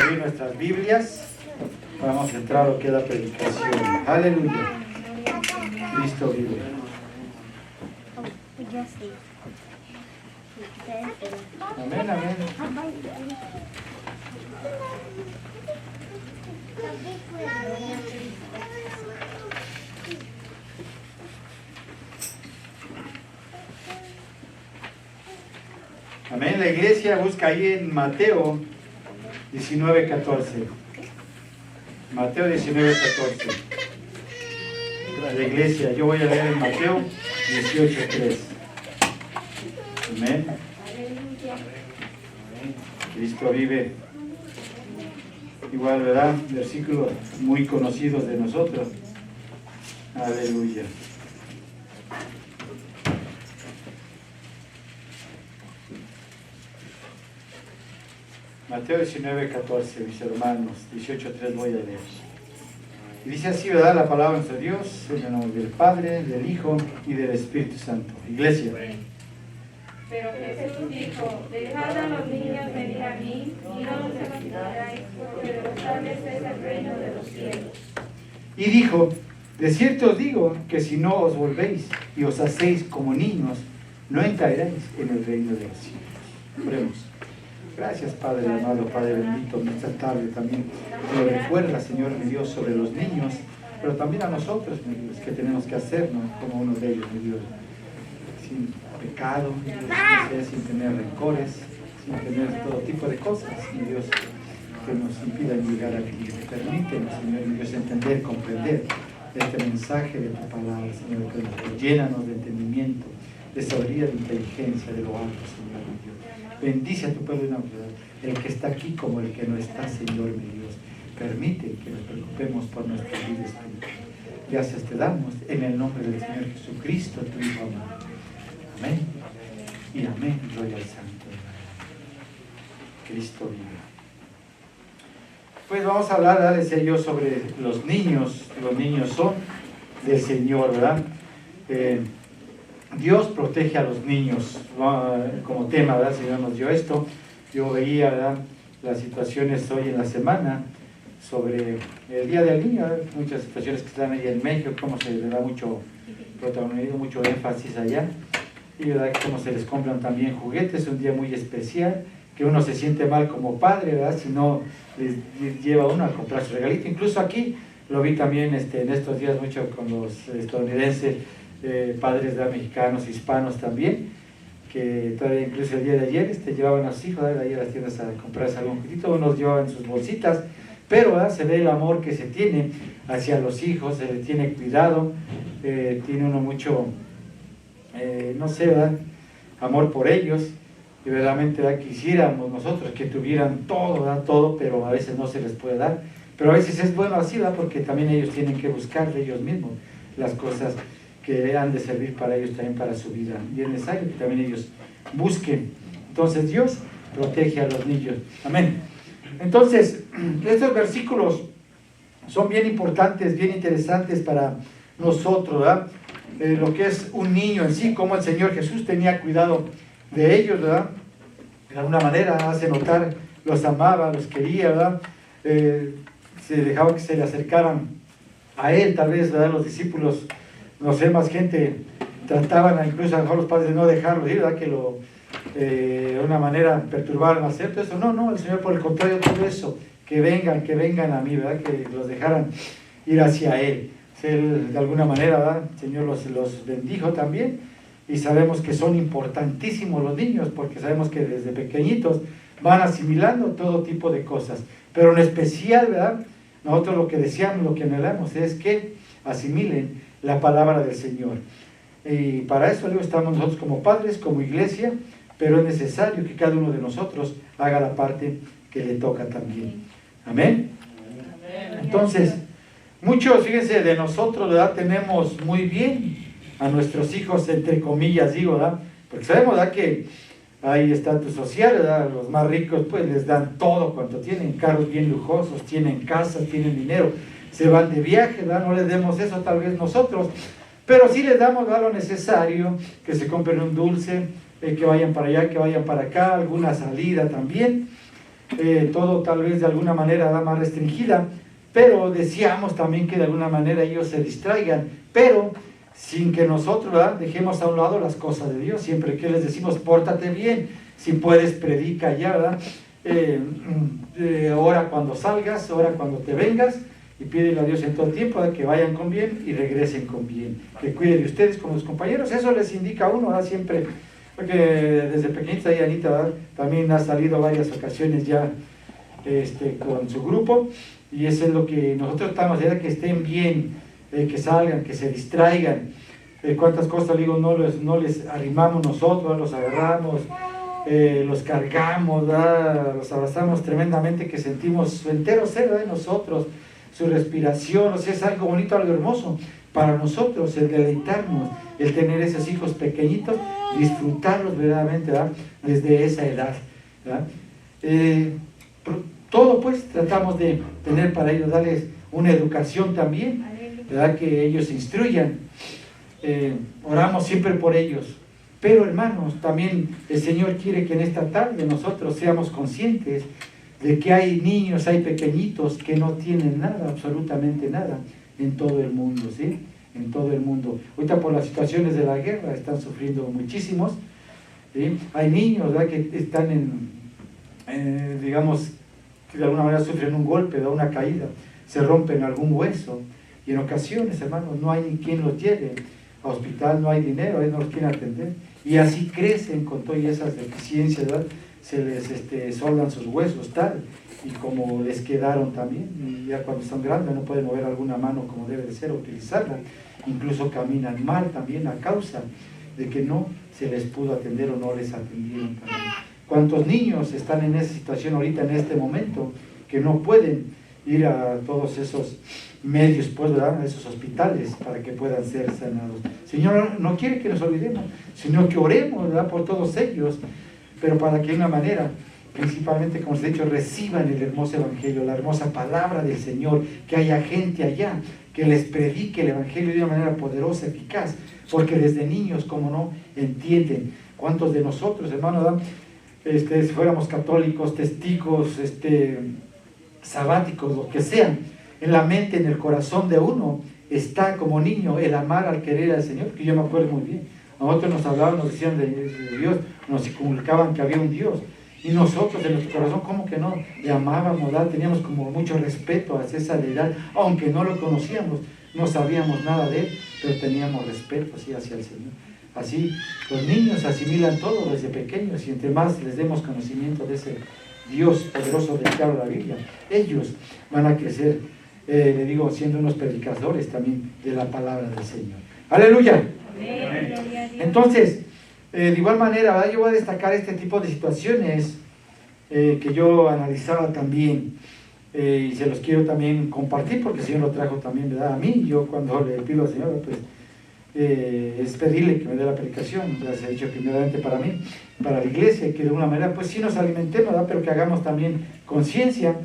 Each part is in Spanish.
abrir nuestras Biblias. Vamos a entrar a lo que es la predicación. Aleluya. Cristo vive. Amén, amén. Amén. La iglesia busca ahí en Mateo 19:14. Mateo 19:14. La iglesia, yo voy a leer en Mateo 18:3. Amén. Cristo vive. Igual, ¿verdad? Versículos muy conocidos de nosotros. Aleluya. Mateo 19:14, mis hermanos. 18:3 voy a leer. Y dice así, ¿verdad? La palabra de Dios, en el nombre del Padre, del Hijo y del Espíritu Santo. Iglesia. Pero Jesús dijo, dejad a los niños venir a mí, y no los expulsaréis, porque de los tales es el reino de los cielos. Y dijo, de cierto os digo, que si no os volvéis y os hacéis como niños, no entraréis en el reino de los cielos. Oremos. Gracias, Padre amado, Padre bendito, en esta tarde también nos recuerda, Señor mi Dios, sobre los niños, pero también a nosotros, mi Dios, que tenemos que hacernos como uno de ellos, mi Dios, sin pecado, mi Dios, no sé, sin tener rencores, sin tener todo tipo de cosas, mi Dios, que nos impidan llegar a ti. Permítenos, Señor mi Dios, entender, comprender este mensaje de tu palabra, Señor, que llénanos de entendimiento, de sabiduría, de inteligencia, de lo alto, Señor mi Dios. Bendice a tu pueblo en la verdad, el que está aquí como el que no está, Señor mi Dios. Permite que nos preocupemos por nuestra vida espiritual. Gracias te damos en el nombre del Señor Jesucristo, tu Hijo amado. Amén y amén. Gloria al Santo. Cristo vive. Pues vamos a hablar, decía yo, sobre los niños. Los niños son del Señor, ¿verdad? Dios protege a los niños, como tema, ¿verdad? El Señor nos dio esto. Yo veía, ¿verdad?, las situaciones hoy en la semana sobre el Día del Niño, ¿verdad? Muchas situaciones que están ahí en México, cómo se le da mucho protagonismo, mucho énfasis allá, y ¿verdad?, cómo se les compran también juguetes. Un día muy especial, que uno se siente mal como padre, ¿verdad?, si no les lleva uno a comprar su regalito. Incluso aquí lo vi también en estos días mucho con los estadounidenses, padres de mexicanos, hispanos también, que todavía incluso el día de ayer llevaban a sus hijos a ir a las tiendas a comprarse algún juguetito, unos llevaban sus bolsitas, pero ¿verdad?, se ve el amor que se tiene hacia los hijos, se les tiene cuidado, tiene uno mucho, no sé, ¿verdad?, amor por ellos, y verdaderamente ¿verdad?, quisiéramos nosotros que tuvieran todo, ¿verdad?, todo, pero a veces no se les puede dar, pero a veces es bueno así, ¿verdad?, porque también ellos tienen que buscar de ellos mismos las cosas que han de servir para ellos también para su vida, y es necesario que también ellos busquen. Entonces Dios protege a los niños. Amén. Entonces, estos versículos son bien importantes, bien interesantes para nosotros, ¿verdad? Lo que es un niño en sí, cómo el Señor Jesús tenía cuidado de ellos, ¿verdad? De alguna manera hace notar, los amaba, los quería, ¿verdad? Se dejaba que se le acercaran a Él, tal vez, ¿verdad?, los discípulos, no sé, más gente trataban incluso a lo mejor los padres de no dejarlo ir, ¿verdad?, que de una manera perturbaran al hacer todo eso. No, el Señor por el contrario, todo eso, que vengan a mí, ¿verdad?, que los dejaran ir hacia Él. Él de alguna manera, ¿verdad?, el Señor los bendijo también, y sabemos que son importantísimos los niños, porque sabemos que desde pequeñitos van asimilando todo tipo de cosas, pero en especial, ¿verdad?, nosotros lo que deseamos, lo que anhelamos es que asimilen la palabra del Señor. Y para eso luego estamos nosotros como padres, como iglesia, pero es necesario que cada uno de nosotros haga la parte que le toca también. Amén. Entonces, muchos, fíjense, de nosotros, ¿verdad?, tenemos muy bien a nuestros hijos, entre comillas, digo, ¿verdad?, porque sabemos, ¿verdad?, que hay estatus social, ¿verdad?, los más ricos pues les dan todo cuanto tienen, carros bien lujosos, tienen casas, tienen dinero, se van de viaje, ¿verdad? No les demos eso tal vez nosotros, pero sí les damos, ¿verdad?, lo necesario, que se compren un dulce, que vayan para allá, que vayan para acá, alguna salida también, todo tal vez de alguna manera más restringida, pero deseamos también que de alguna manera ellos se distraigan, pero sin que nosotros, ¿verdad?, dejemos a un lado las cosas de Dios. Siempre que les decimos, pórtate bien, si puedes predica ya, ¿verdad? Ora cuando salgas, ora cuando te vengas, y pídele a Dios en todo el tiempo, ¿verdad?, que vayan con bien y regresen con bien, que cuide de ustedes como los compañeros. Eso les indica a uno, ¿verdad?, siempre, porque desde pequeñita ahí Anita, ¿verdad?, también ha salido varias ocasiones ya con su grupo, y eso es lo que nosotros estamos, que estén bien, que salgan, que se distraigan. Cuántas cosas, digo, no les arrimamos nosotros, los agarramos, los cargamos, ¿verdad?, los abrazamos tremendamente, que sentimos su entero ser de nosotros, su respiración. O sea, es algo bonito, algo hermoso para nosotros, el deleitarnos, el tener esos hijos pequeñitos, disfrutarlos verdaderamente, ¿verdad?, desde esa edad, ¿verdad? Todo pues tratamos de tener para ellos, darles una educación también, ¿verdad?, que ellos se instruyan. Oramos siempre por ellos, pero hermanos, también el Señor quiere que en esta tarde nosotros seamos conscientes de que hay niños, hay pequeñitos que no tienen nada, absolutamente nada, en todo el mundo, ¿sí? En todo el mundo. Ahorita por las situaciones de la guerra están sufriendo muchísimos, ¿sí? Hay niños, ¿verdad?, que están digamos, que de alguna manera sufren un golpe, da una caída, se rompen algún hueso, y en ocasiones, hermanos, no hay ni quien los lleve a hospital, no hay dinero, no los quieren atender, y así crecen con todas esas deficiencias, ¿verdad? Se les soldan sus huesos, tal, y como les quedaron también, y ya cuando son grandes no pueden mover alguna mano como debe de ser, utilizarla, incluso caminan mal también a causa de que no se les pudo atender o no les atendieron también. ¿Cuántos niños están en esa situación ahorita, en este momento, que no pueden ir a todos esos medios, pues, ¿verdad?, a esos hospitales para que puedan ser sanados? Señor no quiere que nos olvidemos, sino que oremos, ¿verdad?, por todos ellos, pero para que de una manera, principalmente, como os he dicho, reciban el hermoso evangelio, la hermosa palabra del Señor, que haya gente allá que les predique el evangelio de una manera poderosa, eficaz, porque desde niños, como no, entienden. ¿Cuántos de nosotros, hermanos, ¿verdad?, si fuéramos católicos, testigos, sabáticos, lo que sean, en la mente, en el corazón de uno, está como niño el amar al querer al Señor? Que yo me acuerdo muy bien. Nosotros nos hablaban, nos decían de Dios, nos comunicaban que había un Dios, y nosotros en nuestro corazón, ¿cómo que no? Le amábamos, ¿verdad? Teníamos como mucho respeto hacia esa deidad, aunque no lo conocíamos, no sabíamos nada de él, pero teníamos respeto así hacia el Señor. Así los niños asimilan todo desde pequeños, y entre más les demos conocimiento de ese Dios poderoso del que habla la Biblia, ellos van a crecer, le digo, siendo unos predicadores también de la palabra del Señor. ¡Aleluya! Entonces, de igual manera, ¿verdad?, yo voy a destacar este tipo de situaciones que yo analizaba también, y se los quiero también compartir, porque el Señor lo trajo también, ¿verdad?, a mí. Yo cuando le pido al Señor, pues, es pedirle que me dé la predicación, ya se ha dicho primeramente para mí, para la iglesia, y que de alguna manera pues sí nos alimentemos, ¿verdad?, pero que hagamos también conciencia,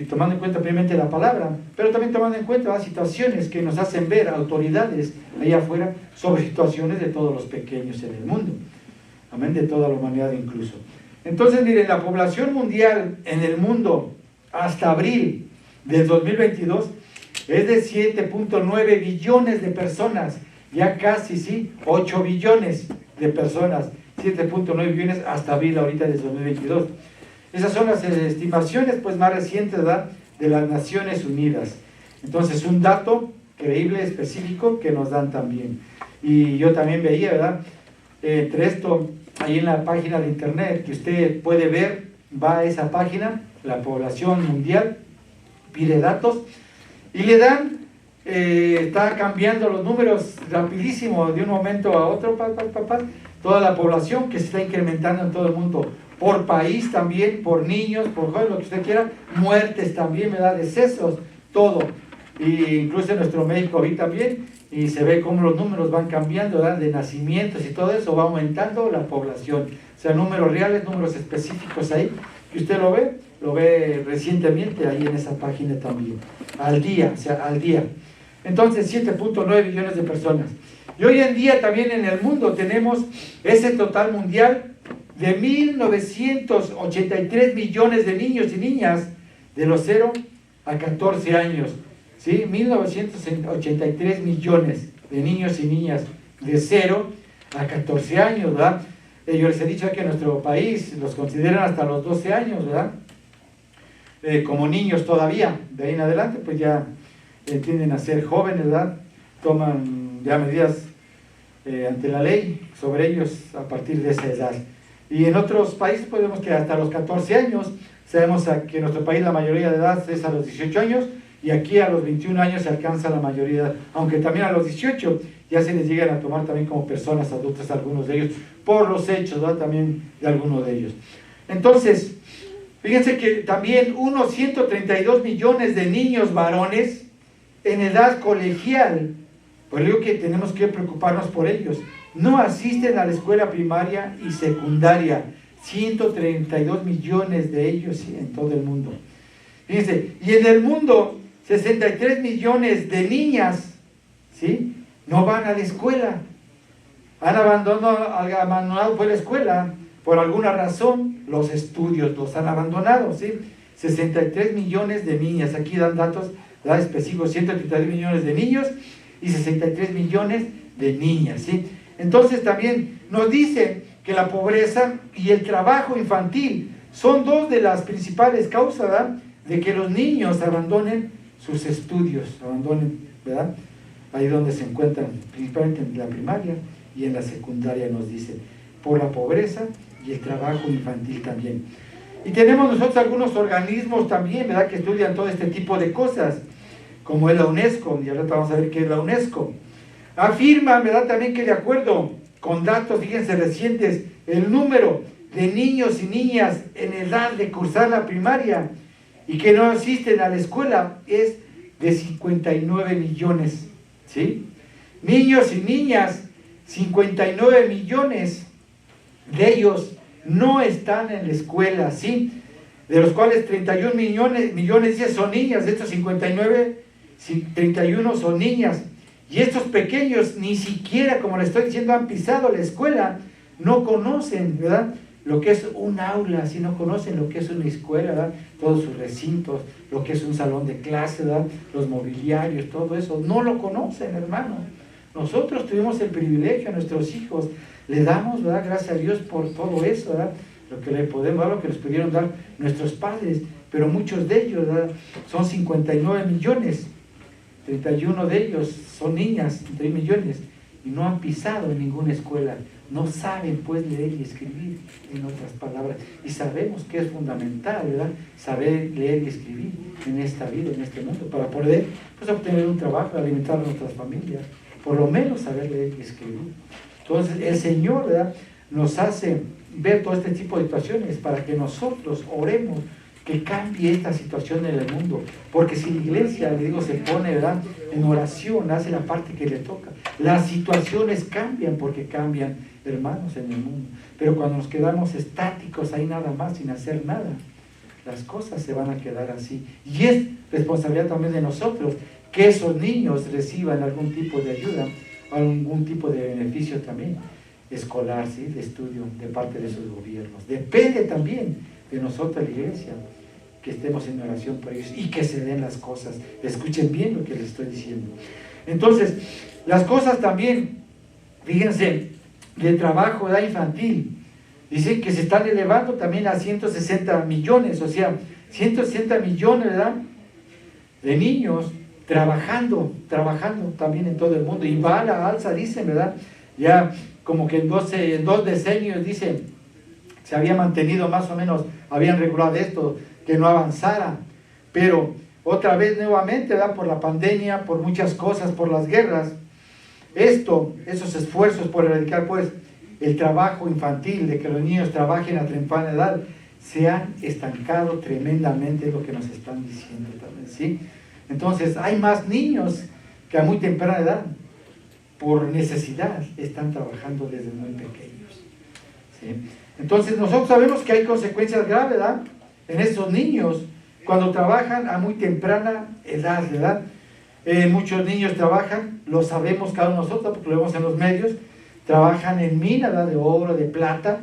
tomando en cuenta primeramente la palabra, pero también tomando en cuenta las situaciones que nos hacen ver autoridades allá afuera sobre situaciones de todos los pequeños en el mundo, amén, de toda la humanidad incluso. Entonces, miren, la población mundial en el mundo hasta abril del 2022 es de 7.9 billones de personas, ya casi, sí, 8 billones de personas, 7.9 billones hasta abril ahorita del 2022. Esas son las estimaciones pues más recientes, ¿verdad?, de las Naciones Unidas. Entonces, un dato creíble, específico, que nos dan también. Y yo también veía, ¿verdad?, entre esto, ahí en la página de internet, que usted puede ver, va a esa página, la población mundial, pide datos, y le dan, está cambiando los números rapidísimo de un momento a otro, toda la población que se está incrementando en todo el mundo, por país también, por niños, por jóvenes, lo que usted quiera, muertes también, ¿verdad?, decesos, todo, y incluso en nuestro México hoy también, y se ve cómo los números van cambiando, ¿verdad?, de nacimientos y todo eso, va aumentando la población, o sea, números reales, números específicos ahí, que usted lo ve recientemente ahí en esa página también, al día, o sea, al día. Entonces, 7.9 billones de personas. Y hoy en día también en el mundo tenemos ese total mundial de 1.983 millones de niños y niñas de los 0 a 14 años. ¿Sí? 1.983 millones de niños y niñas de 0 a 14 años, ¿verdad? Yo les he dicho que en nuestro país los consideran hasta los 12 años, ¿verdad? Como niños todavía. De ahí en adelante, pues ya tienden a ser jóvenes, ¿verdad? Toman ya medidas ante la ley sobre ellos a partir de esa edad. Y en otros países podemos que hasta los 14 años, sabemos que en nuestro país la mayoría de edad es a los 18 años, y aquí a los 21 años se alcanza la mayoría de edad, aunque también a los 18 ya se les llegan a tomar también como personas adultas algunos de ellos, por los hechos, ¿verdad? También de algunos de ellos. Entonces, fíjense que también unos 132 millones de niños varones en edad colegial, pues digo que tenemos que preocuparnos por ellos, no asisten a la escuela primaria y secundaria. 132 millones de ellos, sí, en todo el mundo. Fíjense, y en el mundo 63 millones de niñas, ¿sí?, no van a la escuela. Han abandonado pues la escuela por alguna razón. Los estudios los han abandonado, ¿sí? 63 millones de niñas. Aquí dan datos específicos: 132 millones de niños y 63 millones de niñas, ¿sí? Entonces también nos dice que la pobreza y el trabajo infantil son dos de las principales causas, ¿verdad?, de que los niños abandonen sus estudios, ¿verdad? Ahí donde se encuentran, principalmente en la primaria y en la secundaria, nos dice, por la pobreza y el trabajo infantil también. Y tenemos nosotros algunos organismos también, ¿verdad?, que estudian todo este tipo de cosas, como es la UNESCO, y ahora vamos a ver qué es la UNESCO. Afirman, ¿verdad?, también que de acuerdo con datos, fíjense, recientes, el número de niños y niñas en edad de cursar la primaria y que no asisten a la escuela es de 59 millones, ¿sí? Niños y niñas, 59 millones de ellos no están en la escuela, ¿sí? De los cuales 31 millones son niñas. De estos 59, 31 son niñas. Y estos pequeños ni siquiera, como les estoy diciendo, han pisado la escuela, no conocen, ¿verdad?, lo que es un aula, si no conocen lo que es una escuela, ¿verdad?, todos sus recintos, lo que es un salón de clase, ¿verdad?, los mobiliarios, todo eso, no lo conocen, hermano. Nosotros tuvimos el privilegio a nuestros hijos, le damos, ¿verdad?, gracias a Dios por todo eso, ¿verdad?, lo que le podemos dar, lo que nos pudieron dar nuestros padres, pero muchos de ellos, ¿verdad?, son 59 millones, 31 de ellos son niñas, 31 millones, y no han pisado en ninguna escuela, no saben pues leer y escribir, en otras palabras, y sabemos que es fundamental, ¿verdad?, saber leer y escribir en esta vida, en este mundo, para poder pues obtener un trabajo, alimentar a nuestras familias, por lo menos saber leer y escribir. Entonces el Señor, ¿verdad?, nos hace ver todo este tipo de situaciones para que nosotros oremos que cambie esta situación en el mundo, porque si la iglesia, le digo, se pone, ¿verdad?, en oración, hace la parte que le toca, las situaciones cambian, porque cambian, hermanos, en el mundo. Pero cuando nos quedamos estáticos ahí nada más, sin hacer nada, las cosas se van a quedar así. Y es responsabilidad también de nosotros que esos niños reciban algún tipo de ayuda, algún tipo de beneficio también escolar, ¿sí?, de estudio de parte de sus gobiernos. Depende también de nosotros, la iglesia, que estemos en oración por ellos y que se den las cosas. Escuchen bien lo que les estoy diciendo. Entonces, las cosas también, fíjense, de trabajo, edad infantil, dicen que se están elevando también a 160 millones, o sea, 160 millones, ¿verdad?, de niños trabajando también en todo el mundo, y va a la alza, dicen, ¿verdad?, ya como que en dos decenios, dicen, se había mantenido más o menos, habían regulado esto, que no avanzara, pero otra vez nuevamente, ¿verdad?, por la pandemia, por muchas cosas, por las guerras, esos esfuerzos por erradicar pues el trabajo infantil, de que los niños trabajen a temprana edad, se han estancado tremendamente, es lo que nos están diciendo también, ¿sí? Entonces hay más niños que a muy temprana edad, por necesidad, están trabajando desde muy pequeños, ¿sí? Entonces nosotros sabemos que hay consecuencias graves, ¿verdad?, en estos niños cuando trabajan a muy temprana edad, ¿verdad? Muchos niños trabajan, lo sabemos cada uno de nosotros porque lo vemos en los medios, trabajan en minas, ¿verdad?, de oro, de plata,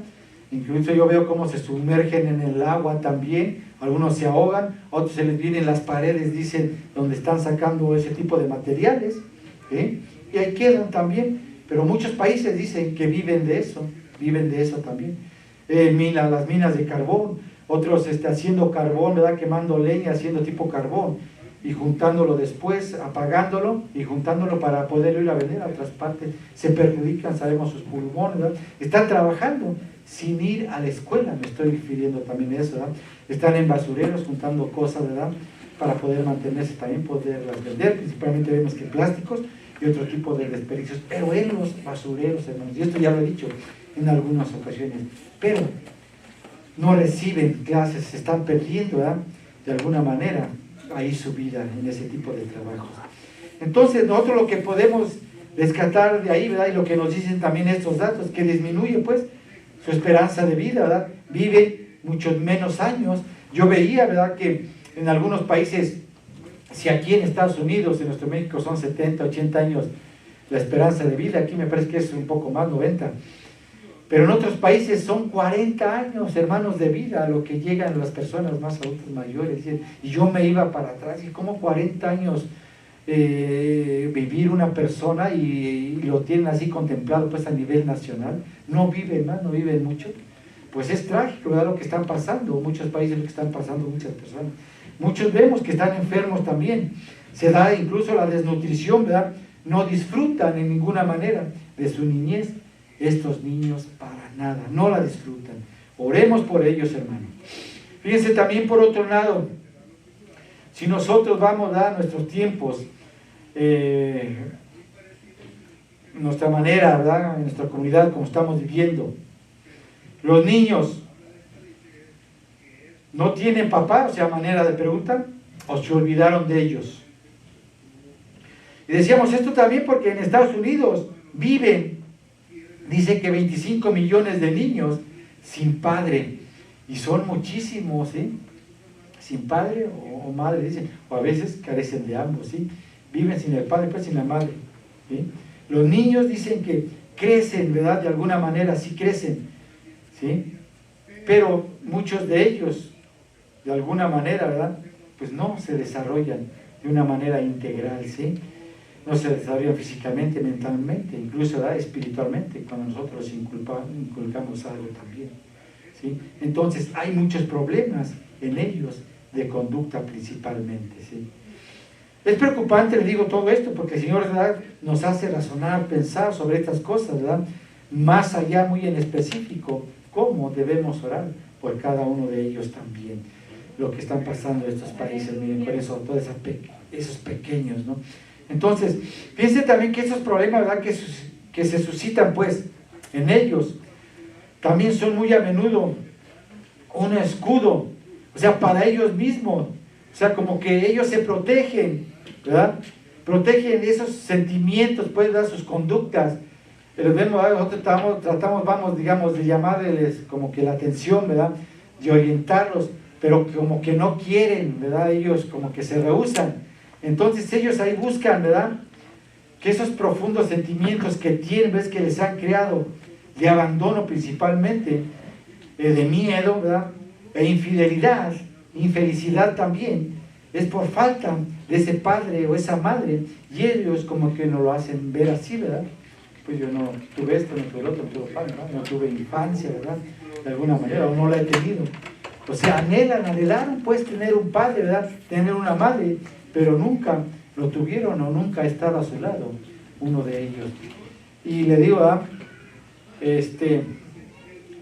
Incluso yo veo cómo se sumergen en el agua también, algunos se ahogan, otros se les vienen las paredes, dicen, donde están sacando ese tipo de materiales, y ahí quedan también, pero muchos países dicen que viven de eso también. Las minas de carbón, otros haciendo carbón, ¿verdad? Quemando leña, haciendo tipo carbón, y juntándolo después, apagándolo y juntándolo para poderlo ir a vender a otras partes. Se perjudican, sabemos, sus pulmones, ¿verdad? Están trabajando sin ir a la escuela, me estoy refiriendo también a eso, ¿verdad? Están en basureros juntando cosas, ¿verdad? Para poder mantenerse, también poderlas vender, principalmente vemos que plásticos y otro tipo de desperdicios, pero en los basureros, hermanos, y esto ya lo he dicho en algunas ocasiones, pero no reciben clases, se están perdiendo, ¿verdad? De alguna manera ahí su vida en ese tipo de trabajos. Entonces nosotros lo que podemos rescatar de ahí, ¿verdad? Y lo que nos dicen también estos datos, que disminuye pues su esperanza de vida, ¿verdad? Vive muchos menos años. Yo veía, ¿verdad?, que en algunos países, si aquí en Estados Unidos, en nuestro México son 70, 80 años la esperanza de vida, aquí me parece que es un poco más, 90, pero en otros países son 40 años, hermanos, de vida, a lo que llegan las personas más adultas mayores. Y yo me iba para atrás, y como 40 años vivir una persona, y lo tienen así contemplado pues a nivel nacional, no viven más, no viven mucho. Pues es trágico, ¿verdad?, lo que están pasando, muchos países lo que están pasando, muchas personas. Muchos vemos que están enfermos también, se da incluso la desnutrición, ¿verdad? No disfrutan en ninguna manera de su niñez. Estos niños para nada, no la disfrutan. Oremos por ellos, hermanos. Fíjense también por otro lado, si nosotros vamos a nuestros tiempos, nuestra manera, ¿verdad?, en nuestra comunidad, como estamos viviendo, los niños no tienen papá, o sea, manera de preguntar, o se olvidaron de ellos. Y decíamos esto también porque en Estados Unidos viven, dice que 25 millones de niños sin padre, y son muchísimos, ¿sí? Sin padre o madre, dicen, o a veces carecen de ambos, ¿sí? Viven sin el padre, pues sin la madre, ¿sí? Los niños dicen que crecen, ¿verdad? De alguna manera sí crecen, ¿sí? Pero muchos de ellos, de alguna manera, ¿verdad?, pues no se desarrollan de una manera integral, ¿sí? No se desarrollan físicamente, mentalmente, incluso, ¿verdad?, espiritualmente, cuando nosotros inculcamos algo también, ¿sí? Entonces hay muchos problemas en ellos de conducta principalmente, ¿sí? Es preocupante, le digo todo esto, porque el Señor, ¿verdad?, nos hace razonar, pensar sobre estas cosas, ¿verdad?, más allá, muy en específico, cómo debemos orar por cada uno de ellos también, lo que están pasando en estos países, miren, por eso, todos esos pequeños, ¿no? Entonces, fíjense también que esos problemas, ¿verdad?, que se suscitan pues en ellos, también son muy a menudo un escudo, o sea, para ellos mismos, o sea, como que ellos se protegen, ¿verdad? Protegen esos sentimientos, pues, ¿verdad?, sus conductas. Pero vemos, nosotros tratamos, vamos, digamos, de llamarles como que la atención, ¿verdad?, de orientarlos, pero como que no quieren, ¿verdad?, ellos como que se rehúsan. Entonces ellos ahí buscan, ¿verdad?, que esos profundos sentimientos que tienen, ves, que les han creado, de abandono principalmente, de miedo, ¿verdad?, e infidelidad, infelicidad también, es por falta de ese padre o esa madre, y ellos como que no lo hacen ver así, ¿verdad? Pues yo no tuve esto, no tuve el otro, no tuve padre, no tuve infancia, ¿verdad?, de alguna manera, o no la he tenido. O sea, anhelaron pues tener un padre, ¿verdad?, tener una madre, pero nunca lo tuvieron, o nunca ha estado a su lado uno de ellos. Y le digo,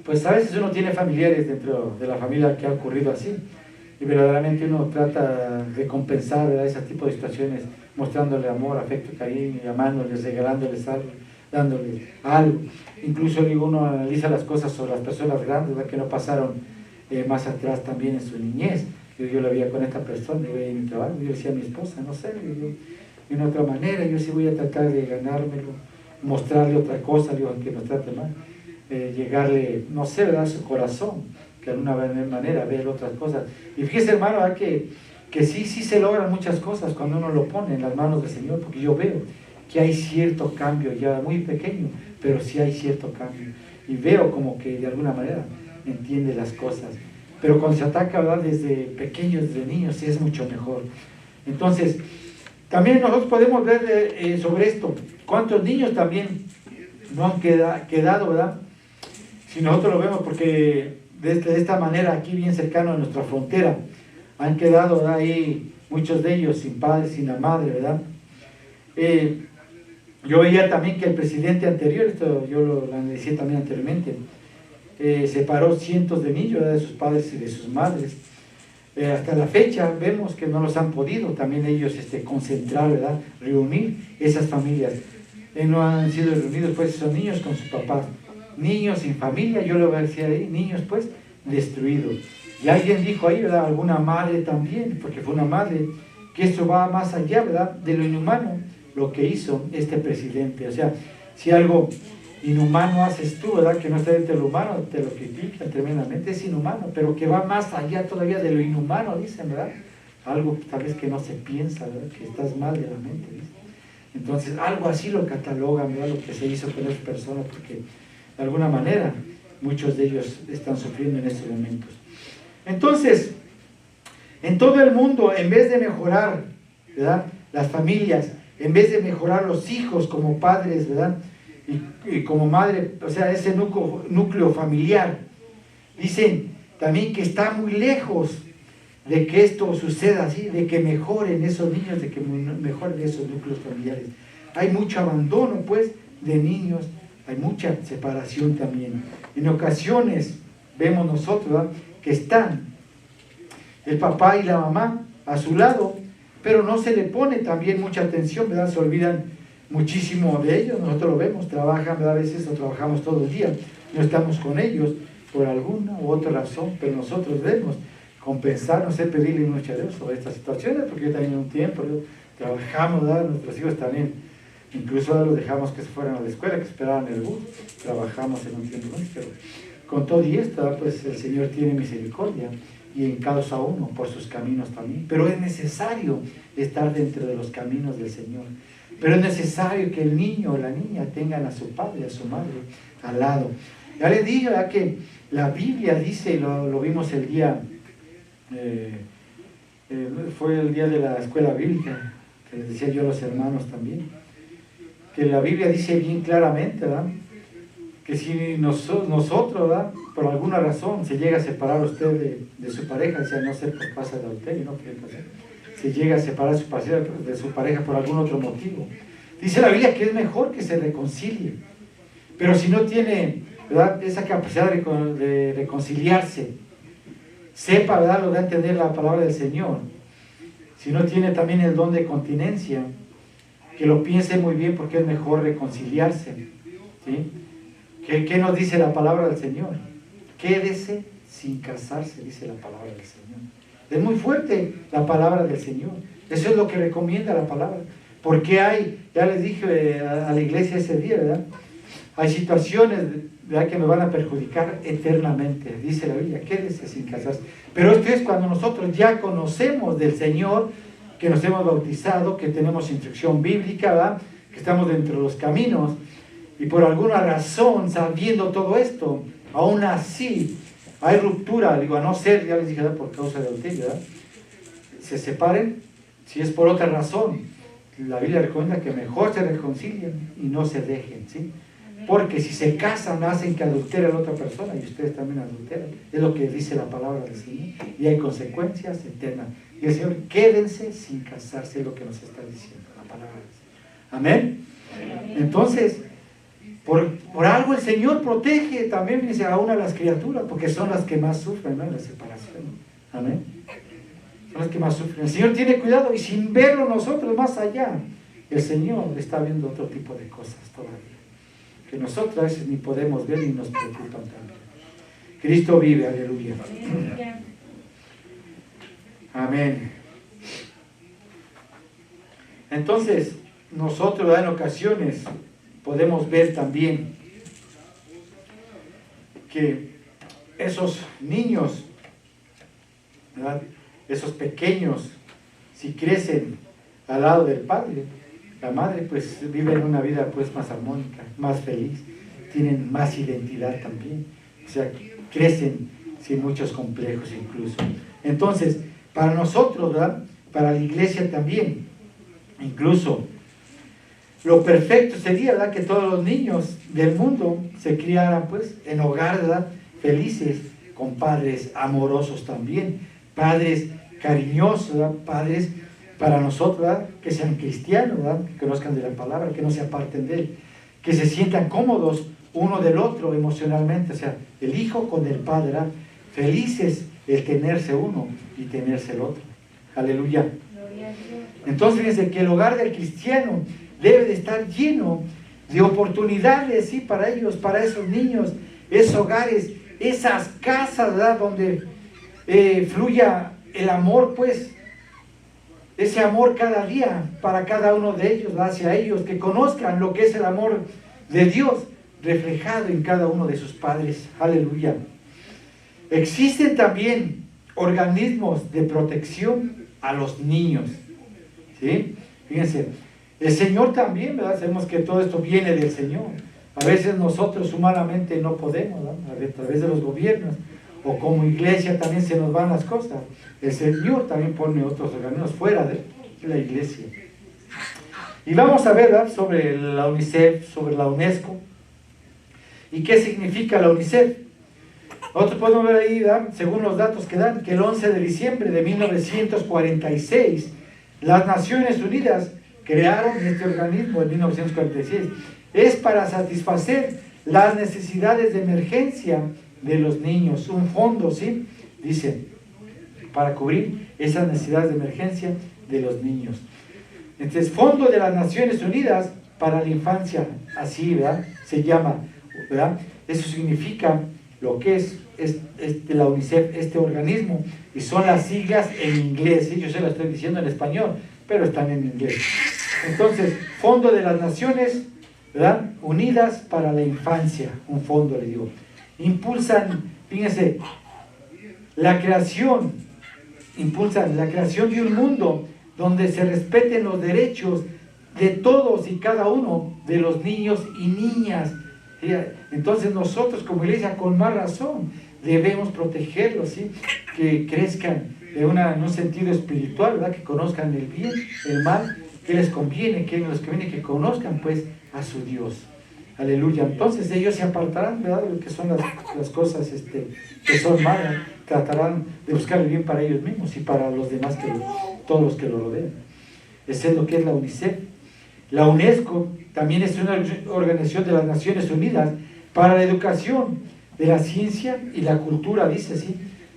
pues a veces uno tiene familiares dentro de la familia que ha ocurrido así, y verdaderamente uno trata de compensar, ¿verdad?, ese tipo de situaciones, mostrándole amor, afecto, cariño, llamándoles, regalándoles algo, dándoles algo. Incluso digo, uno analiza las cosas sobre las personas grandes, ¿verdad?, que no pasaron más atrás también en su niñez. Yo la veía con esta persona, yo veía en mi trabajo, yo decía a mi esposa, no sé, de una otra manera, yo sí voy a tratar de ganármelo, mostrarle otra cosa, digo, aunque nos trate mal, llegarle, no sé, ¿verdad?, su corazón, que de alguna manera ver otras cosas. Y fíjese, hermano, ¿verdad?, que sí se logran muchas cosas cuando uno lo pone en las manos del Señor, porque yo veo que hay cierto cambio ya muy pequeño, pero sí hay cierto cambio. y veo como que de alguna manera entiende las cosas. Pero cuando se ataca, ¿verdad?, desde pequeños, desde niños, sí es mucho mejor. Entonces, también nosotros podemos ver sobre esto, cuántos niños también no han quedado, ¿verdad? Si nosotros lo vemos, porque de esta manera, aquí bien cercano a nuestra frontera, han quedado, ¿verdad?, ahí muchos de ellos sin padre, sin la madre, ¿verdad? Yo veía también que el presidente anterior, esto yo lo analicé también anteriormente, separó cientos de niños, ¿verdad?, de sus padres y de sus madres. Hasta la fecha vemos que no los han podido también ellos concentrar, ¿verdad?, reunir esas familias. No han sido reunidos, pues son niños con sus papás, niños sin familia, yo lo decía ahí, niños pues destruidos. Y alguien dijo ahí, ¿verdad?, alguna madre también, porque fue una madre, que esto va más allá, ¿verdad?, de lo inhumano, lo que hizo este presidente. O sea, si algo inhumano haces tú, ¿verdad?, que no está dentro de lo humano, te lo critican tremendamente, es inhumano, pero que va más allá todavía de lo inhumano, dicen, ¿verdad? Algo tal vez que no se piensa, ¿verdad?, que estás mal de la mente, dicen. Entonces, algo así lo catalogan, ¿verdad?, lo que se hizo con esas personas, porque de alguna manera muchos de ellos están sufriendo en estos momentos. Entonces, en todo el mundo, en vez de mejorar, ¿verdad?, las familias, en vez de mejorar los hijos como padres, ¿verdad?, y como madre, o sea, ese núcleo familiar, dicen también que está muy lejos de que esto suceda así, de que mejoren esos niños, de que mejoren esos núcleos familiares. Hay mucho abandono, pues, de niños, hay mucha separación también. En ocasiones vemos nosotros, ¿verdad?, que están el papá y la mamá a su lado, pero no se le pone también mucha atención, ¿verdad? Se olvidan muchísimo de ellos, nosotros lo vemos, trabajan, ¿verdad?, a veces o trabajamos todo el día, no estamos con ellos por alguna u otra razón, pero nosotros debemos compensar, no sé, pedirle mucho a Dios sobre estas situaciones, porque yo también en un tiempo trabajamos, ¿verdad?, nuestros hijos también, incluso los dejamos que se fueran a la escuela, que esperaran el bus, trabajamos en un tiempo, pero con todo y esto, pues el Señor tiene misericordia y encausa a uno por sus caminos también, pero es necesario estar dentro de los caminos del Señor, pero es necesario que el niño o la niña tengan a su padre, a su madre al lado. Ya les dije, ¿verdad?, que la Biblia dice, lo vimos el día, fue el día de la escuela bíblica, que les decía yo a los hermanos también, que la Biblia dice bien claramente, ¿verdad?, que si nosotros, ¿verdad?, por alguna razón se llega a separar usted de su pareja, o sea, no sé, por causa de adulterio, no, se llega a separar de su pareja por algún otro motivo, dice la Biblia que es mejor que se reconcilie, pero si no tiene, ¿verdad?, esa capacidad de reconciliarse, sepa, ¿verdad?, lo de entender la palabra del Señor, si no tiene también el don de continencia, que lo piense muy bien, porque es mejor reconciliarse, ¿sí? ¿Qué nos dice la palabra del Señor? Quédese sin casarse, dice la palabra del Señor. Es muy fuerte la palabra del Señor. Eso es lo que recomienda la palabra. Porque ya les dije a la iglesia ese día, ¿verdad?, hay situaciones, ¿verdad?, que me van a perjudicar eternamente. Dice la Biblia, quédese sin casarse. Pero esto es cuando nosotros ya conocemos del Señor, que nos hemos bautizado, que tenemos instrucción bíblica, ¿verdad?, que estamos dentro de los caminos, y por alguna razón, sabiendo todo esto, aún así hay ruptura, digo, a no ser, ya les dije, ¿verdad?, por causa de adulterio, ¿verdad?, se separen, si es por otra razón, la Biblia recomienda que mejor se reconcilien y no se dejen, ¿sí? Porque si se casan, hacen que adultere a la otra persona, y ustedes también adulteran, es lo que dice la palabra del Señor, y hay consecuencias eternas. Y el Señor, quédense sin casarse, es lo que nos está diciendo la palabra del Señor. ¿Amén? Entonces, por algo el Señor protege también, dice, aún a las criaturas, porque son las que más sufren, ¿no?, en la separación. Amén. Son las que más sufren. El Señor tiene cuidado, y sin verlo nosotros más allá, el Señor está viendo otro tipo de cosas todavía, que nosotros a veces ni podemos ver y nos preocupan también. Cristo vive, aleluya. Amén. Entonces, nosotros en ocasiones podemos ver también que esos niños, ¿verdad?, esos pequeños, si crecen al lado del padre, la madre, pues viven una vida pues más armónica, más feliz. tienen más identidad también, o sea, crecen sin muchos complejos incluso. Entonces, para nosotros, ¿verdad? Para la iglesia también, incluso, lo perfecto sería, ¿verdad?, que todos los niños del mundo se criaran pues en hogares, ¿verdad?, felices, con padres amorosos también, padres cariñosos, ¿verdad?, padres para nosotros, ¿verdad?, que sean cristianos, ¿verdad?, que conozcan de la palabra, que no se aparten de él, que se sientan cómodos uno del otro emocionalmente, o sea, el hijo con el padre, ¿verdad?, felices el tenerse uno y tenerse el otro. Aleluya. Entonces fíjense que el hogar del cristiano debe de estar lleno de oportunidades, ¿sí?, para ellos, para esos niños, esos hogares, esas casas, ¿verdad?, donde fluya el amor, pues, ese amor cada día para cada uno de ellos, ¿verdad?, hacia ellos, que conozcan lo que es el amor de Dios reflejado en cada uno de sus padres. Aleluya. Existen también organismos de protección a los niños, ¿sí? Fíjense, el Señor también, ¿verdad? Sabemos que todo esto viene del Señor. A veces nosotros humanamente no podemos, ¿verdad?, a través de los gobiernos, o como iglesia también se nos van las cosas. El Señor también pone otros organismos fuera de la iglesia. Y vamos a ver, ¿verdad?, sobre la UNICEF, sobre la UNESCO, y qué significa la UNICEF. Nosotros podemos ver ahí, ¿verdad?, según los datos que dan, que el 11 de diciembre de 1946, las Naciones Unidas crearon este organismo en 1946. Es para satisfacer las necesidades de emergencia de los niños. Un fondo, ¿sí?, dice, para cubrir esas necesidades de emergencia de los niños. Entonces, Fondo de las Naciones Unidas para la Infancia, así, ¿verdad?, se llama, ¿verdad? Eso significa lo que es la UNICEF, este organismo, y son las siglas en inglés, ¿sí? Yo se lo estoy diciendo en español, pero están en inglés. Entonces, Fondo de las Naciones, ¿verdad?, Unidas para la Infancia, un fondo, le digo. Impulsan, fíjense, impulsan la creación de un mundo donde se respeten los derechos de todos y cada uno de los niños y niñas. Entonces nosotros como iglesia, con más razón, debemos protegerlos, ¿sí?, que crezcan en un sentido espiritual, ¿verdad?, que conozcan el bien, el mal, que les conviene, que conozcan pues a su Dios. Aleluya. Entonces ellos se apartarán, ¿verdad?, de lo que son las cosas que son malas, tratarán de buscar el bien para ellos mismos y para los demás, todos los que lo rodean. Eso es lo que es la UNICEF. La UNESCO también es una organización de las Naciones Unidas para la educación de la ciencia y la cultura, dice así.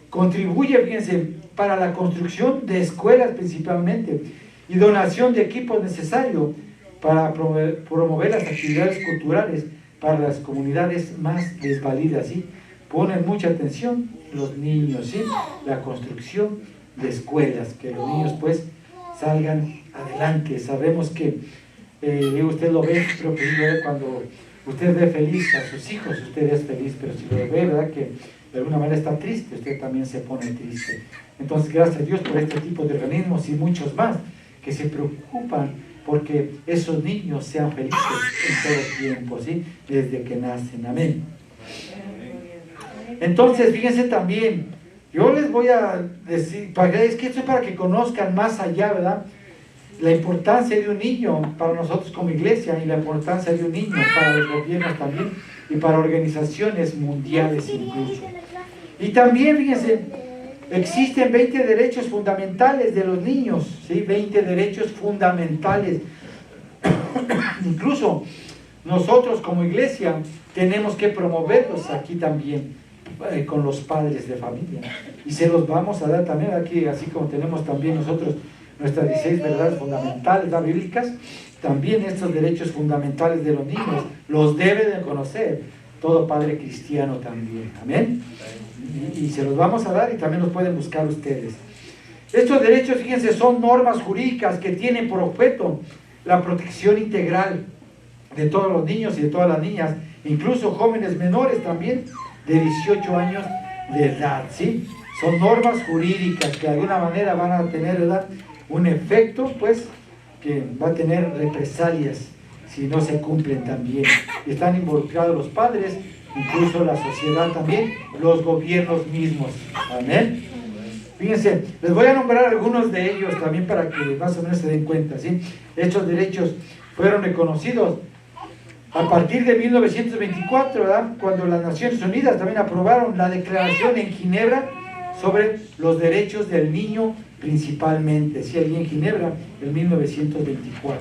Contribuye, fíjense, para la construcción de escuelas principalmente y donación de equipos necesarios para promover las actividades culturales para las comunidades más desvalidas, ¿sí? Ponen mucha atención los niños, ¿sí?, la construcción de escuelas, que los niños pues salgan adelante. Sabemos que usted lo ve, creo que lo ve cuando usted ve feliz a sus hijos, usted es feliz, pero si lo ve, ¿verdad?, que de alguna manera está triste, usted también se pone triste. Entonces, gracias a Dios por este tipo de organismos y muchos más que se preocupan porque esos niños sean felices en todo tiempo, ¿sí?, desde que nacen. Amén. Entonces, fíjense también, yo les voy a decir, es que esto es para que conozcan más allá, ¿verdad?, la importancia de un niño para nosotros como iglesia y la importancia de un niño para los gobiernos también y para organizaciones mundiales incluso. Y también, fíjense, existen 20 derechos fundamentales de los niños, ¿sí? 20 derechos fundamentales. Incluso nosotros como iglesia tenemos que promoverlos aquí también, con los padres de familia. Y se los vamos a dar también aquí, así como tenemos también nosotros nuestras 16 verdades fundamentales, ¿verdad?, bíblicas. También estos derechos fundamentales de los niños los debe de conocer todo padre cristiano también. Amén. Y se los vamos a dar y también los pueden buscar ustedes. Estos derechos, fíjense, son normas jurídicas que tienen por objeto la protección integral de todos los niños y de todas las niñas, incluso jóvenes menores también de 18 años de edad, ¿sí? Son normas jurídicas que de alguna manera van a tener, ¿verdad?, un efecto, pues, que va a tener represalias si no se cumplen también. Están involucrados los padres, incluso la sociedad también, los gobiernos mismos. Amén. Fíjense, les voy a nombrar algunos de ellos también para que más o menos se den cuenta, ¿sí? Estos derechos fueron reconocidos a partir de 1924, ¿verdad? Cuando las Naciones Unidas también aprobaron la Declaración en Ginebra sobre los derechos del niño principalmente, sí, allí en Ginebra, en 1924.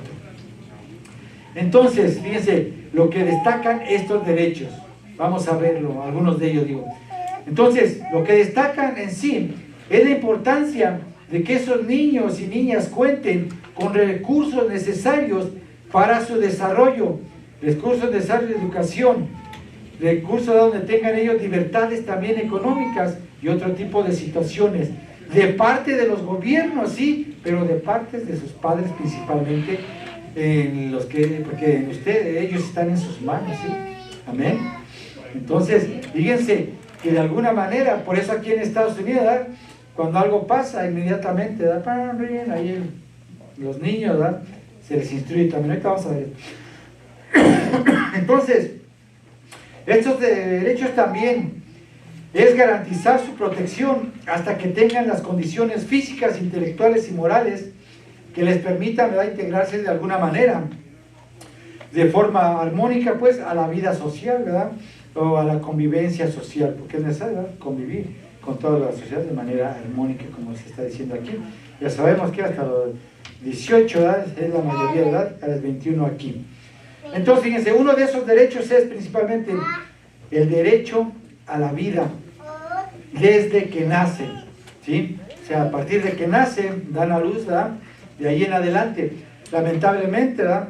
Entonces, fíjense, lo que destacan estos derechos, vamos a verlo, algunos de ellos digo. Entonces, lo que destacan en sí es la importancia de que esos niños y niñas cuenten con recursos necesarios para su desarrollo, recursos necesarios de educación, recursos donde tengan ellos libertades también económicas y otro tipo de situaciones, de parte de los gobiernos, sí, pero de parte de sus padres principalmente, porque ellos están en sus manos, ¿sí? Amén. Entonces, fíjense que de alguna manera, por eso aquí en Estados Unidos, ¿verdad? Cuando algo pasa, inmediatamente, ¿verdad? Ahí los niños, ¿verdad? Se les instruye también. Ahorita vamos a ver. Entonces, estos derechos también es garantizar su protección hasta que tengan las condiciones físicas, intelectuales y morales que les permitan, ¿verdad?, integrarse de alguna manera, de forma armónica, pues, a la vida social, ¿verdad?, o a la convivencia social, porque es necesario, ¿verdad?, convivir con toda la sociedad de manera armónica, como se está diciendo aquí. Ya sabemos que hasta los 18 edades es la mayoría de edad, a los 21 aquí. Entonces, fíjense, uno de esos derechos es principalmente el derecho a la vida desde que nacen, ¿sí? O sea, a partir de que nacen, dan a luz, ¿verdad?, de ahí en adelante. Lamentablemente, ¿verdad?,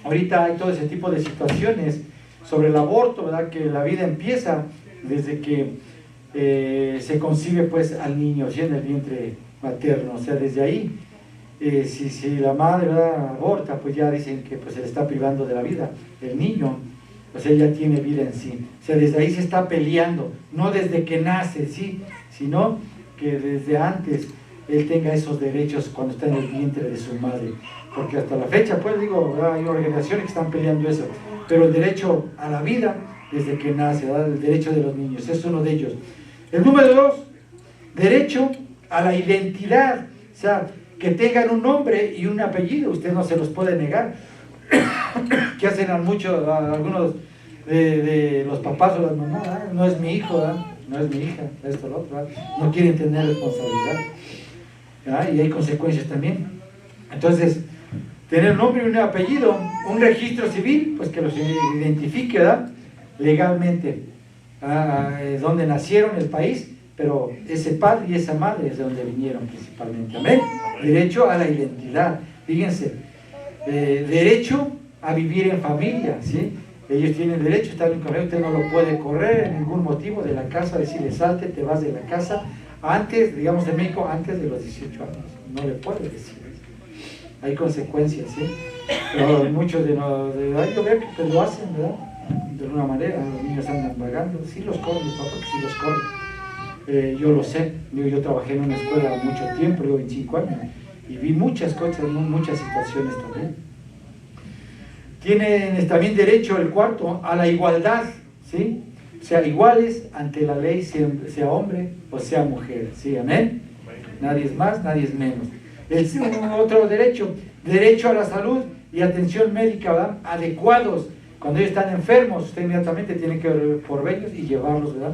ahorita hay todo ese tipo de situaciones sobre el aborto, ¿verdad?, que la vida empieza desde que se concibe, pues, al niño, ¿sí?, en el vientre materno. O sea, desde ahí, si la madre, ¿verdad?, aborta, pues ya dicen que, pues, se le está privando de la vida. El niño, o sea, ya tiene vida en sí. O sea, desde ahí se está peleando, no desde que nace, ¿sí?, sino que desde antes él tenga esos derechos cuando está en el vientre de su madre. Porque hasta la fecha, pues, digo, ¿verdad?, hay organizaciones que están peleando eso. Pero el derecho a la vida desde que nace, ¿verdad?, el derecho de los niños, es uno de ellos. El número 2, derecho a la identidad, o sea, que tengan un nombre y un apellido, usted no se los puede negar. Que hacen algunos de los papás o las mamás, ¿verdad?, no es mi hijo, ¿verdad?, no es mi hija, esto, lo otro, ¿verdad?, no quieren tener responsabilidad, ¿verdad?, y hay consecuencias también. Entonces, tener un nombre y un apellido, un registro civil, pues que los identifique, ¿verdad?, legalmente, donde nacieron, el país, pero ese padre y esa madre es de donde vinieron principalmente. Amén. Derecho a la identidad, fíjense, derecho a vivir en familia, ¿sí? Ellos tienen derecho a estar en familia, usted no lo puede correr en ningún motivo de la casa, decirle salte, te vas de la casa, antes, digamos en México, antes de los 18 años, no le puede decir eso. Hay consecuencias, ¿sí? Pero muchos de yo veo que lo hacen, ¿verdad?, de alguna manera, los niños andan vagando, sí los corren, los papás que sí los corren. Yo lo sé, yo trabajé en una escuela mucho tiempo, 25 años, y vi muchas cosas, muchas situaciones también. Tienen también derecho, el cuarto, a la igualdad, ¿sí? O sea, iguales ante la ley, sea hombre o sea mujer, ¿sí? Amén. Nadie es más, nadie es menos. Otro derecho, derecho a la salud y atención médica, ¿verdad?, adecuados. Cuando ellos están enfermos, usted inmediatamente tiene que ver por ellos y llevarlos, ¿verdad?,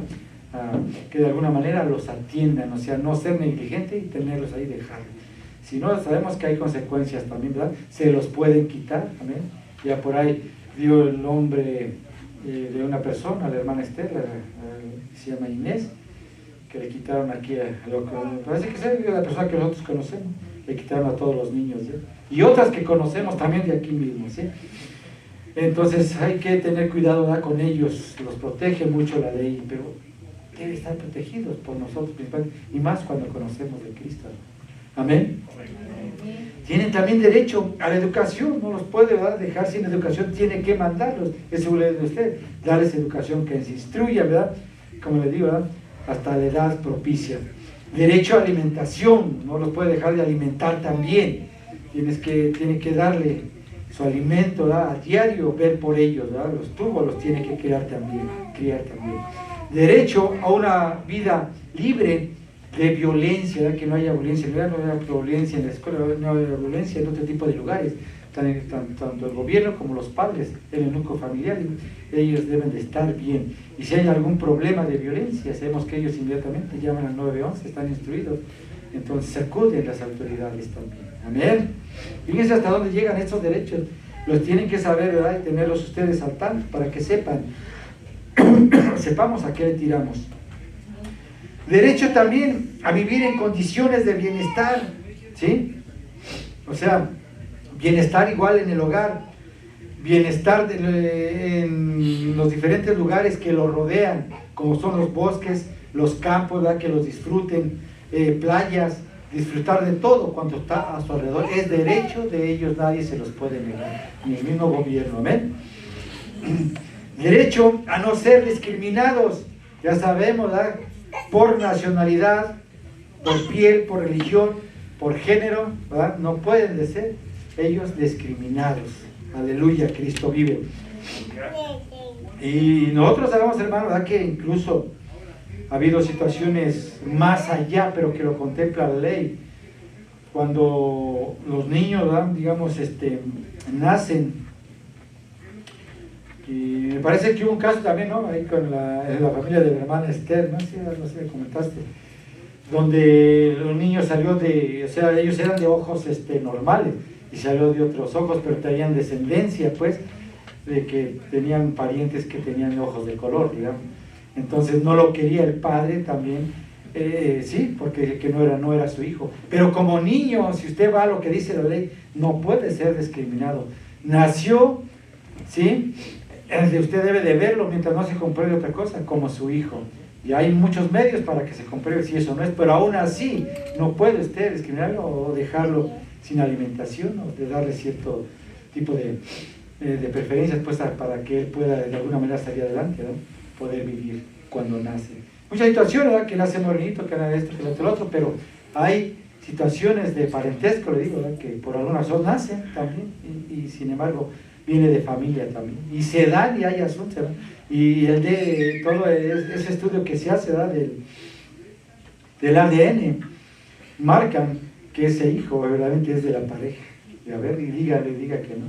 que de alguna manera los atiendan, o sea, no ser negligente y tenerlos ahí, dejarlos. Si no, sabemos que hay consecuencias también, ¿verdad?, se los pueden quitar, amén. Ya por ahí dio el nombre de una persona, la hermana Estela, se llama Inés, que le quitaron aquí parece que es la persona que nosotros conocemos, le quitaron a todos los niños, ¿sí?, y otras que conocemos también de aquí mismo, ¿sí? Entonces hay que tener cuidado, ¿verdad?, con ellos, los protege mucho la ley, pero deben estar protegidos por nosotros principalmente, y más cuando conocemos de Cristo. Amén. Tienen también derecho a la educación, no los puede, ¿verdad?, dejar sin educación, tiene que mandarlos, es seguro de usted, darles educación que se instruya, ¿verdad?, como le digo, ¿verdad?, hasta la edad propicia. Derecho a alimentación, no los puede dejar de alimentar también, tiene que darle su alimento, ¿verdad? A diario ver por ellos, ¿verdad? Los tubos los tiene que criar también. Derecho a una vida libre de violencia, ¿verdad? Que no haya violencia, no haya violencia en la escuela, no haya violencia en otro tipo de lugares. Tanto el gobierno como los padres en el núcleo familiar, ellos deben de estar bien. Y si hay algún problema de violencia, sabemos que ellos inmediatamente llaman al 911, están instruidos, entonces acuden las autoridades también. Amén. Fíjense hasta dónde llegan estos derechos. Los tienen que saber, ¿verdad? Y tenerlos ustedes al tanto para que sepamos a qué le tiramos. Derecho también a vivir en condiciones de bienestar, ¿sí? O sea, bienestar igual en el hogar, bienestar en los diferentes lugares que lo rodean, como son los bosques, los campos, ¿verdad? Que los disfruten, playas, disfrutar de todo cuanto está a su alrededor. Es derecho de ellos, nadie se los puede negar, ni el mismo gobierno. Amén. Derecho a no ser discriminados, ya sabemos, ¿verdad? Por nacionalidad, por piel, por religión, por género, ¿verdad? No pueden de ser ellos discriminados. Aleluya, Cristo vive. Y nosotros sabemos, hermano, ¿verdad? Que incluso ha habido situaciones más allá, pero que lo contempla la ley. Cuando los niños, ¿verdad? Digamos, nacen. Y me parece que hubo un caso también, ¿no? Ahí con la familia de la hermana Esther, ¿no? Sí, no sé, comentaste. Donde los niños salió de, o sea, ellos eran de ojos normales y salió de otros ojos, pero tenían descendencia, pues, de que tenían parientes que tenían ojos de color, digamos. Entonces no lo quería el padre también, sí, porque que no era su hijo. Pero como niño, si usted va a lo que dice la ley, no puede ser discriminado. Nació, ¿sí? Usted debe de verlo mientras no se compruebe otra cosa, como su hijo. Y hay muchos medios para que se compruebe si eso no es, pero aún así no puede usted discriminarlo o dejarlo sin alimentación o de darle cierto tipo de preferencias pues, para que él pueda de alguna manera salir adelante, ¿no? Poder vivir cuando nace. Muchas situaciones, ¿verdad? Que nace morenito, que nace esto, que nace lo otro, pero hay situaciones de parentesco, le digo, ¿verdad? Que por alguna razón nacen también y sin embargo viene de familia también. Y se dan y hay asuntos, ¿verdad? Y todo ese estudio que se hace, ¿verdad? Del ADN, marcan que ese hijo verdaderamente es de la pareja. Y a ver, y diga que no.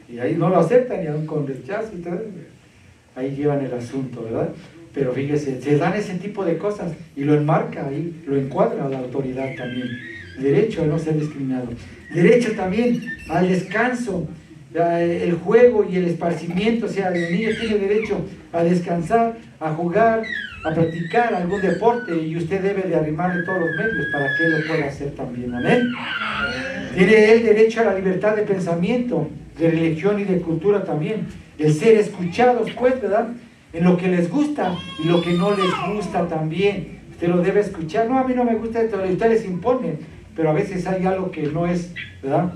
Y ahí no lo aceptan, y aún con rechazo y todo. Ahí llevan el asunto, ¿verdad? Pero fíjese, se dan ese tipo de cosas y lo enmarca ahí, lo encuadra la autoridad también. Derecho a no ser discriminado. Derecho también al descanso, el juego y el esparcimiento. O sea, el niño tiene derecho a descansar, a jugar, a practicar algún deporte y usted debe de arrimarle todos los medios para que él lo pueda hacer también. Amén. Tiene el derecho a la libertad de pensamiento, de religión y de cultura también. El ser escuchados, pues, ¿verdad? En lo que les gusta y lo que no les gusta también. Usted lo debe escuchar. No, a mí no me gusta esto, usted les impone, pero a veces hay algo que no es, ¿verdad?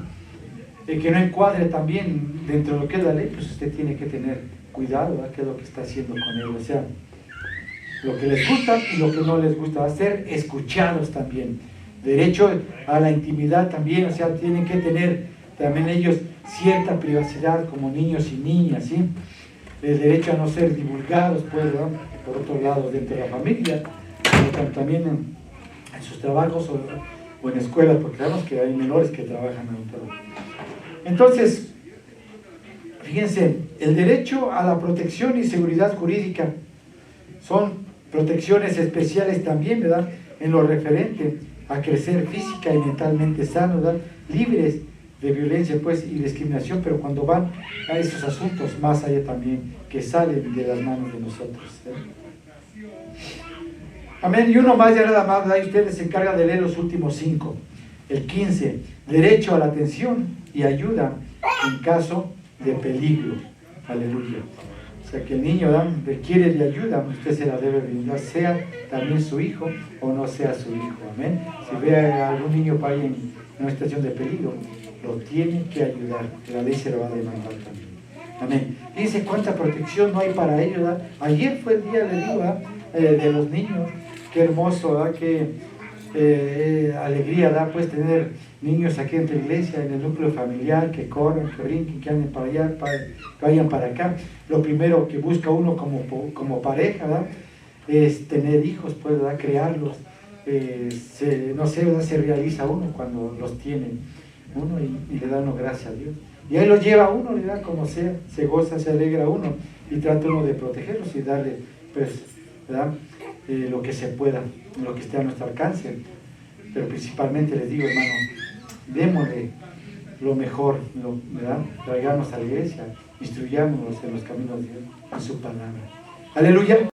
Que no encuadre también dentro de lo que es la ley, pues usted tiene que tener cuidado, ¿verdad? ¿Qué es lo que está haciendo con él? O sea, lo que les gusta y lo que no les gusta, va a ser escuchados también. Derecho a la intimidad también, o sea, tienen que tener también ellos cierta privacidad como niños y niñas, ¿sí? El derecho a no ser divulgados, pues, ¿verdad? Por otro lado, dentro de la familia, pero también en sus trabajos o en escuelas, porque sabemos que hay menores que trabajan en todo. Entonces, fíjense, el derecho a la protección y seguridad jurídica son protecciones especiales también, ¿verdad? En lo referente a crecer física y mentalmente sano, ¿verdad? Libres de violencia, pues, y discriminación, pero cuando van a esos asuntos más allá también, que salen de las manos de nosotros, ¿eh? Amén. Y uno más, ya nada más, ahí ustedes se encargan de leer los últimos 5. El 15, derecho a la atención y ayuda en caso de peligro. Aleluya. O sea, que el niño requiere de ayuda, usted se la debe brindar, sea también su hijo o no sea su hijo. Amén. Si ve a algún niño para ir en una situación de peligro, lo tiene que ayudar, que la ley se lo va a demandar también. Amén. Dice cuánta protección no hay para ellos, ¿verdad? Ayer fue el día, le digo, de los niños. Qué hermoso, ¿verdad? Que alegría da pues tener niños aquí en tu iglesia, en el núcleo familiar, que corran, que brinquen, que anden para allá, que vayan para acá. Lo primero que busca uno como pareja, ¿verdad?, es tener hijos, pues, ¿verdad?, crearlos. No sé, ¿verdad?, se realiza uno cuando los tiene uno y le da uno gracias a Dios. Y ahí lo lleva a uno, le da como sea, se goza, se alegra uno y trata uno de protegerlos y darle, pues, ¿verdad?, lo que se pueda, lo que esté a nuestro alcance. Pero principalmente les digo, hermano, démosle lo mejor, ¿verdad?, traigamos a la iglesia, instruyámonos en los caminos de Dios, en su palabra. Aleluya.